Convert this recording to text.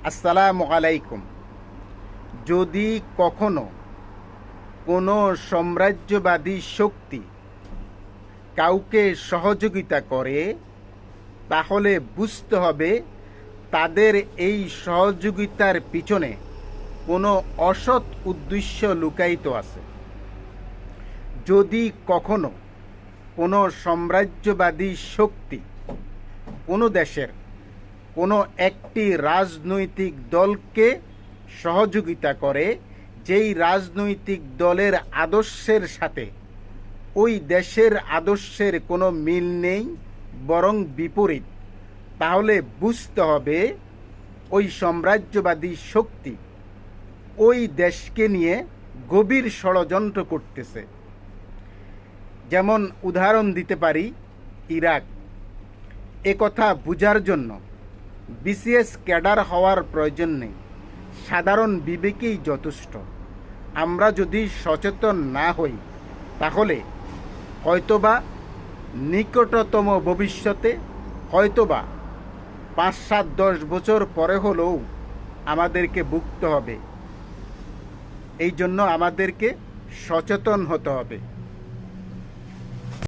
আসসালামু আলাইকুম। যদি কখনো কোনো সাম্রাজ্যবাদী শক্তি কাউকে সহযোগিতা করে, তাহলে বুঝতে হবে তাদের এই সহযোগিতার পিছনে কোনো অসৎ উদ্দেশ্য লুকায়িত আছে। যদি কখনো কোনো সাম্রাজ্যবাদী শক্তি কোনো দেশের কোনো একটি রাজনৈতিক দলকে সহযোগিতা করে, যেই রাজনৈতিক দলের আদর্শের সাথে ওই দেশের আদর্শের কোনো মিল নেই, বরং বিপরীত, তাহলে বুঝতে হবে ওই সাম্রাজ্যবাদী শক্তি ওই দেশকে নিয়ে গভীর ষড়যন্ত্র করতেছে। যেমন উদাহরণ দিতে পারি ইরাক। কথা বোঝার জন্য বিসিএস ক্যাডার হওয়ার প্রয়োজন নেই, সাধারণ বিবেকেই যথেষ্ট। আমরা যদি সচেতন না হই, তাহলে হয়তোবা নিকটতম ভবিষ্যতে, হয়তোবা 5, 7, 10 বছর পরে হলেও আমাদেরকে ভুগতে হবে। এই জন্য আমাদেরকে সচেতন হতে হবে।